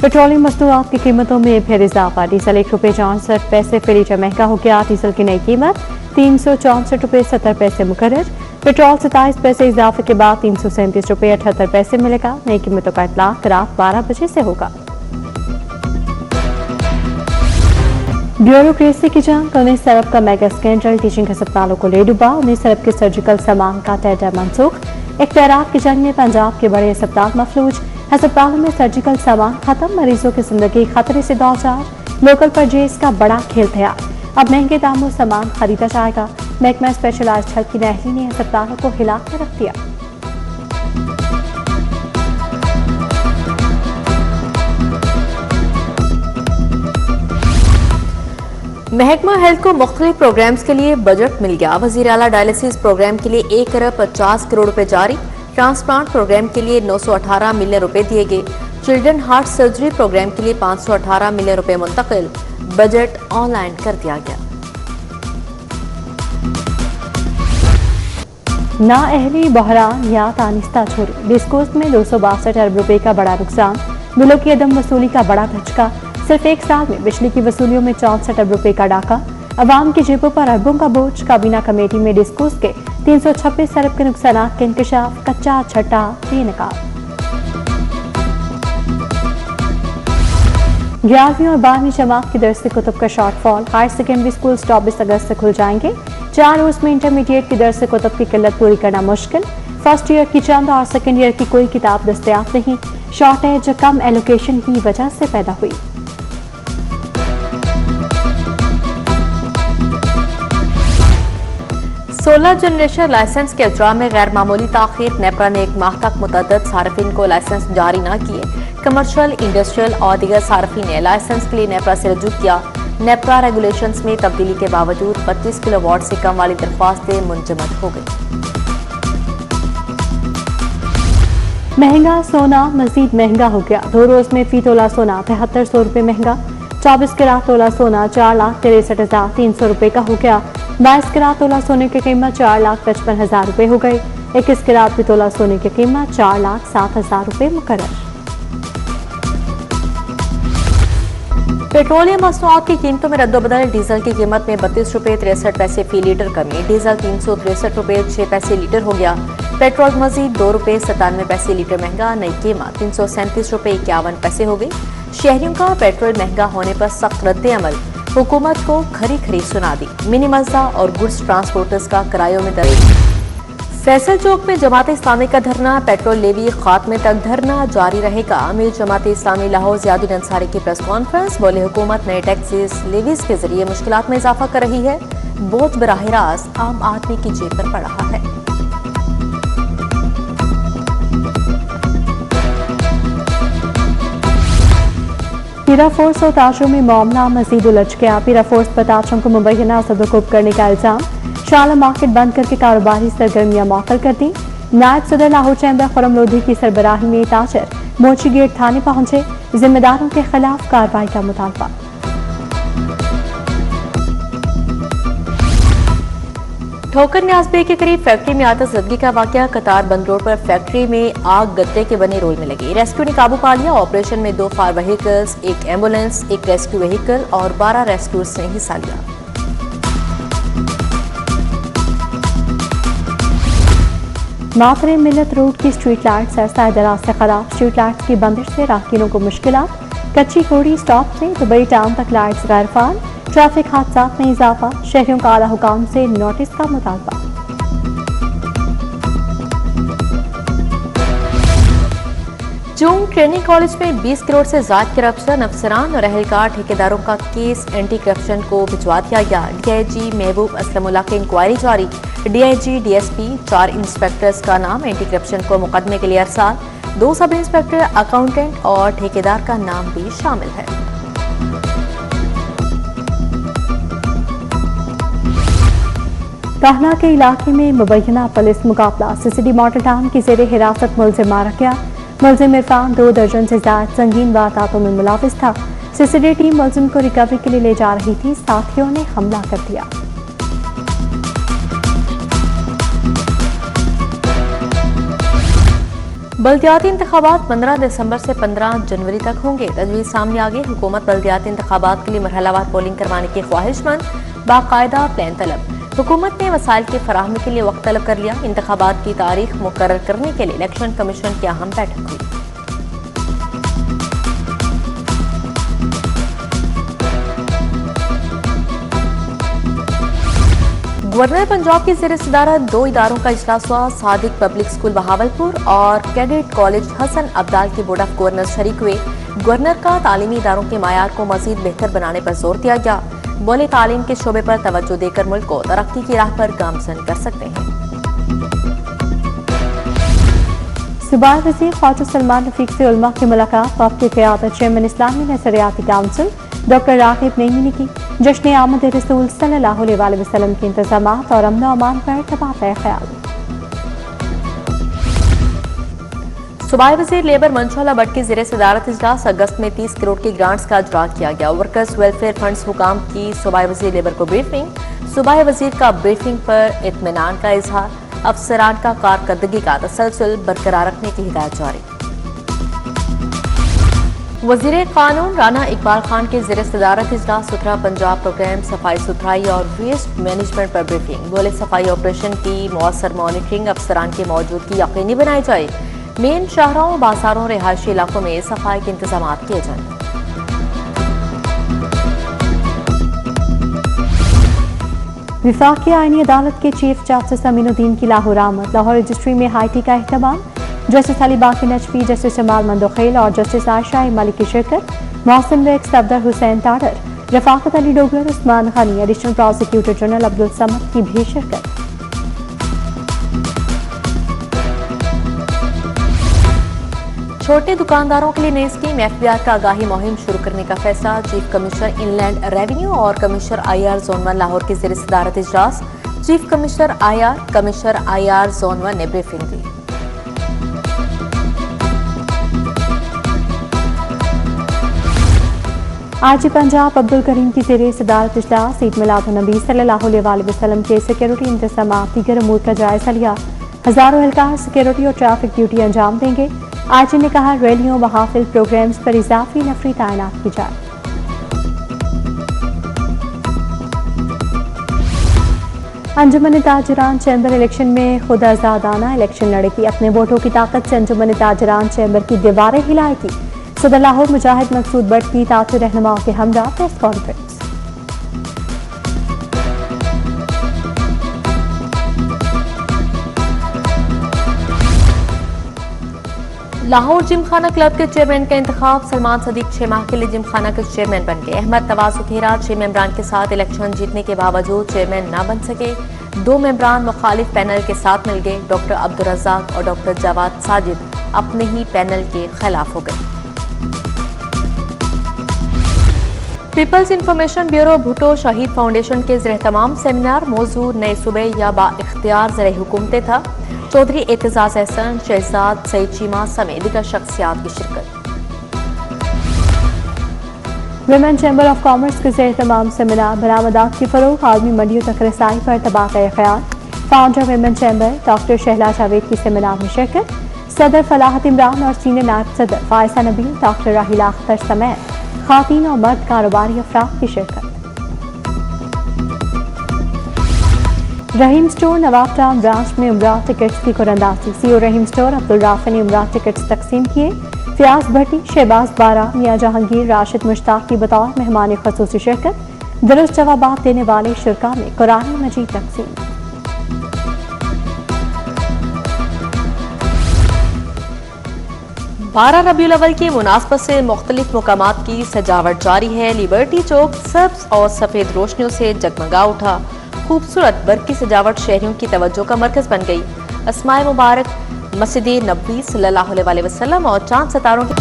Petroleum मसनूआत की कीमतों में फिर इजाफा। डीजल ₹1.64 फी लीटर महंगा हो गया। डीजल की नई कीमत ₹364.70 मुकर्रर। पेट्रोल 27 पैसे इजाफे के बाद ₹337.78 मिलेगा। नई कीमतों का इतलाक रात 12 बजे से होगा। ब्यूरोक्रेसी की जंग। 19 अरब का मेगा स्कैंडल टीचिंग अस्पतालों को ले डूबा। 19 अरब के सर्जिकल सामान का टेंडर मंसूख। इख्तियारात की जंग में पंजाब के बड़े अस्पताल मफलूज। अस्पतालों में सर्जिकल सामान खत्म। मरीजों की जिंदगी खतरे से दो चार। लोकल परचेज का बड़ा खेल तैयार। अब महंगे दामों सामान खरीदा जाएगा। महकमा स्पेशलाइज्ड हेल्थ की नहली ने अस्पतालों को हिला कर रख दिया। महकमा हेल्थ को मुख्तलिफ प्रोग्राम्स के लिए बजट मिल गया। वजीर आला डायलिसिस प्रोग्राम के लिए 1 अरब 50 करोड़ रुपए जारी। ट्रांसप्लांट प्रोग्राम के लिए 918 मिलियन रुपए दिए गए। चिल्ड्रन हार्ट सर्जरी प्रोग्राम के लिए 518 मिलियन रुपए मुंतकिल। बजट ऑनलाइन कर दिया गया। नाअहली बहरान या तानिस्ता चोरी। डिस्कोस में 262 अरब रुपए का बड़ा नुकसान। बिलों की अदम वसूली का बड़ा धचका। सिर्फ एक साल में बिजली की वसूलियों में 64 अरब रुपए का डाका। अवाम की जेबों पर अरबों का बोझ। काबीना कमेटी में डिस्कोस के 326 अरब के नुकसान के इंकशाफ। कच्चा छठा बेनकाब। 11वीं और 12वीं जमात की दर्स कुतुब का शॉर्टफॉल। हायर सेकेंडरी स्कूल 24 अगस्त से खुल जाएंगे। 4 रोज में इंटरमीडिएट की दर्स कुतुब की किल्लत पूरी करना मुश्किल। फर्स्ट ईयर की चंद और सेकेंड ईयर की कोई किताब दस्तयाब नहीं। शॉर्टेज कम एलोकेशन की वजह से पैदा हुई। सोलह जनरेशन लाइसेंस के अजरा में गैर मामूली ताखीर। नेपरा ने 1 माह तक मुतअद्दिद सार्फिन को लाइसेंस जारी न किए। कमर्शियल, इंडस्ट्रियल और दीगर सार्फिन ने लाइसेंस के लिए नेपरा से रजू किया। नेपरा रेगुलेशंस में तब्दीली के बावजूद 25 किलोवाट से कम वाली दरख्वास्तें मुंजमद हो गई। महंगा सोना मजीद महंगा हो गया। 2 रोज में फी तोला सोना 7300 रुपए महंगा। 24 कैरात तोला सोना 4,63,300 रुपए का हो गया। 22 कैरात तोला सोने की कीमत 4,55,000 रुपए हो गई। 21 कैरात भी तोला सोने की कीमत 4,07,000 रुपए मुकर्रर। पेट्रोलियम मसनूआत की कीमतों में रद्दोबदल। डीजल की कीमत में 32 रुपए 63 पैसे फी लीटर कमी। डीजल 363 रुपए 6 पैसे लीटर हो गया। पेट्रोल मजीद 2 रुपए 97 पैसे लीटर महंगा। नई कीमत 337 रुपए 51 पैसे हो गई। शहरियों का पेट्रोल महंगा होने पर सख्त रद्द-ए-अमल। हुकूमत को खरी खरी सुना दी। मिनी मज़दा और गुड्स ट्रांसपोर्टर्स का किरायों में दर्ज। फैसल चौक में जमात इस्लामी का धरना। पेट्रोल लेवी खात्मे तक धरना जारी रहेगा। अमीर जमात इस्लामी लाहौर ज़ियाउद्दीन अंसारी की प्रेस कॉन्फ्रेंस। बोले हुकूमत नए टैक्सेस लेवीज के जरिए मुश्किलात में इजाफा कर रही है। बोझ बराह रास्त आम आदमी की जेब पर पड़ रहा है। पीराफोर्स और ताजों में मामला मजीद उलझ गया। पीराफोर्स पर ताजों को मुबैना सदुरुपयोग करने का इल्जाम। शाला मार्केट बंद करके कारोबारी सरगर्मियां मुअत्तल कर दी। नायब सदर लाहौर चैम्बर खुरम लोधी की सरबराही में ताजर मोची गेट थाने पहुंचे। जिम्मेदारों के खिलाफ कार्रवाई का मुतालबा। ठोकर न्याज़बे के करीब फैक्ट्री में आतिशबाजी का वाकया। कतार बंद रोड पर फैक्ट्री में आग गत्ते के बने रोल में लगी। रेस्क्यू ने काबू पा लिया। ऑपरेशन में 2 fire vehicles, 1 ambulance, 1 rescue vehicle और 12 रेस्क्यूअर्स ने हिस्सा लिया। मातरे मिलत रोड की स्ट्रीट लाइट्स अरसा दराज से खराब। स्ट्रीट लाइट्स की बंदिश से राहगीरों को मुश्किलात। कच्ची घोड़ी स्टॉप से दुबई टाउन तक लाइट्स गैर फाल। ट्रैफिक हादसात में इजाफा। शहरियों का आला हुकाम से नोटिस का मुतालबा। जून ट्रेनिंग कॉलेज में 20 करोड़ से ज्यादा करप्शन। अफसरान और अहलकार ठेकेदारों का केस एंटी करप्शन को भिजवा दिया गया। डीआईजी महबूब असलमुल्ला की इंक्वायरी जारी। डीआईजी, डीएसपी, 4 इंस्पेक्टर्स का नाम एंटी करप्शन को मुकदमे के लिए अरसाल। 2 सब इंस्पेक्टर, अकाउंटेंट और ठेकेदार का नाम भी शामिल है। कहना के इलाके में मुबैना पुलिस मुकाबला। सीसीडी मॉडल टाउन की जेर हिरासत मुलजिम मारा गया। मुलजिम इरफान 2 दर्जन से ज्यादा संगीन वारदातों में मुलविस था। सीसीडी टीम मुलजिम को रिकवरी के लिए ले जा रही थी। साथियों ने हमला कर दिया। बल्दियाती इंतखाबात 15 दिसंबर से 15 जनवरी तक होंगे। तजवीज़ सामने आ गई। हुकूमत बल्दियाती इंतखाबात के लिए मरहलावार पोलिंग करवाने की ख्वाहिशमंद, बाकायदा प्लान तलब। हुकूमत ने वसाइल की फराहमी के लिए वक्त तलब कर लिया। इंतखाबात की तारीख मुकर्रर करने के लिए इलेक्शन कमीशन की अहम बैठक हुई। गवर्नर पंजाब की ज़ेर सदारत 2 इदारों का इजलास हुआ। सादिक पब्लिक स्कूल बहावलपुर और कैडेट कॉलेज हसन अब्दाल के बोर्ड ऑफ गवर्नर्स शरीक हुए। गवर्नर का तालीमी इदारों के मायार को मजीद बेहतर बनाने पर जोर दिया गया। बोले तालीम के शोबे पर तवज्जो देकर मुल्क को तरक्की की राह पर गामजन कर सकते हैं। सूबाई वज़ीर ख्वाजा सलमान रफीक से उलमा की मुलाकात। वफ़द की क़यादत चेयरमैन इस्लामी नज़रियाती काउंसिल डॉक्टर रागिब नईमी ने की। जश्न आमद रसूल सल्लल्लाहु अलैहि वसल्लम के इंतजामात और अमन अमान पर तबादला ख्याल। सूबाई वज़ीर लेबर मंशूला भट्ट की ज़ेर सदारत इजलास। अगस्त में 30 करोड़ की ग्रांट्स का इजरा किया गया। वर्कर्स वेलफेयर फंड्स हुकाम की सूबाई वज़ीर लेबर को ब्रीफिंग। सूबाई वज़ीर का ब्रीफिंग पर इत्मीनान का इजहार। अफसरान का कारकर्दगी का तसलसल बरकरार रखने की हिदायत जारी। वज़ीर कानून राना इकबाल खान के ज़ेर सदारत इजलास। सुथरा पंजाब प्रोग्राम, सफाई सुथराई और वेस्ट मैनेजमेंट पर ब्रीफिंग। बोले सफाई ऑपरेशन की मौसर मॉनिटरिंग अफसरान की मौजूदगी यकीनी बनाई जाए। मेन शहरों, बाजारों, रिहायशी इलाकों में सफाई के इंतजाम किए जाए। विफाकी आईनी अदालत के चीफ जस्टिस अमीनुद्दीन की लाहौर आमद। लाहौर रजिस्ट्री में हाईटी का अहतमाम। जस्टिस अली बाकी नजफी, जस्टिस जमाल मंदोखेल और जस्टिस आयशा मलिक की शिरकत। मौसम रेक्स सफदर हुसैन ताडर, रफाकत अली डोगलर, Usman Ghani, additional prosecutor general Abdul Samad की भी शिरकत। छोटे दुकानदारों के लिए नई स्कीम। एफबीआर का आगाही मुहिम शुरू करने का फैसला। चीफ कमिश्नर इनलैंड रेवेन्यू और कमिश्नर आईआर जोन 1 लाहौर की ज़ेर सदारत इजलास। Chief commissioner IR, commissioner IR zone 1 ने ब्रीफिंग दी। आजी पंजाब अब्दुल करीम की ज़ेर सदारत इजलास। ईद मिलादुन्नबी सल्लल्लाहु अलैहि वसल्लम के सिक्योरिटी इंतजाम दीगर अमूर का जायजा लिया। हजारों एहलकार सिक्योरिटी और ट्रैफिक ड्यूटी अंजाम देंगे। आजी ने कहा रैलियों, महाफिल, प्रोग्राम्स पर इजाफी नफरी तैनात की जाए। अंजुमन ताजरान चैम्बर इलेक्शन में खुद आजादाना इलेक्शन लड़ेगी। अपने वोटों की ताकत से अंजुमन ताजरान चैम्बर की दीवारें हिलाएगी। सदर लाहौर मुजाहिद मकसूद भट्ट की ताजर रहनुमाओं के हमरा press conference. Lahore Gymkhana club के चेयरमैन का इंतखाब। सलमान सदीक 6 माह के लिए जिमखाना के चेयरमैन बन गए। अहमद नवाज उखेरा 6 मेंबरान के साथ इलेक्शन जीतने के बावजूद चेयरमैन न बन सके। 2 मेंबरान मुखालिफ पैनल के साथ मिल गए। डॉक्टर अब्दुल रज़ाक और डॉक्टर जवाद साजिद अपने ही पैनल के खिलाफ हो गए। पीपल्स इंफॉर्मेशन ब्यूरो भुट्टो शहीद फाउंडेशन के ज़ेर-ए-तमाम सेमिनार। मौजू नए सूबे या बाइख्तियार ज़र हुकूमतें था। चौधरी एतजाज एहसन, शहजाद सईद चीमा समेत दीगर शख्सियात की शिरकत। विमेन चैम्बर ऑफ कॉमर्स के ज़ेर-ए-तमाम सेमिनार। बरामदात की फरोग, आलमी मंडियों तक रसाई पर तबादला ख्याल। Founder women chamber doctor Shahla Javed की सेमिनार में शिरकत। सदर फलाहत इमरान और सीनियर नायब सदर फायसा नबील, डॉक्टर राहिला अख्तर समेत खातीन और मर्द कारोबारी अफराद की शिरकत। रहीम स्टोर नवाब टाउन ब्रांच में उम्रा टिकट्स की कुरंदाजी। सीओ रहीम स्टोर अब्दुल राफी ने उम्रा टिकट्स तकसीम किए। फयाज भट्टी, शहबाज बारा, मियां जहांगीर, राशिद मुश्ताक की बतौर मेहमान खसूसी शिरकत। दुरुस्त जवाबात देने वाले शुरा में कुरान मजीद तकसीम। 12 रबीउल अव्वल की मुनासबत से मुख्तलिफ मकामात की सजावट जारी है। लिबर्टी चौक सब्ज और सफेद रोशनियों से जगमगा उठा। खूबसूरत बरकी सजावट शहरियों की तवज्जो का मरकज बन गई। अस्माए मुबारक, मस्जिद नबवी सल्लल्लाहु अलैहि वसल्लम और चांद सितारों की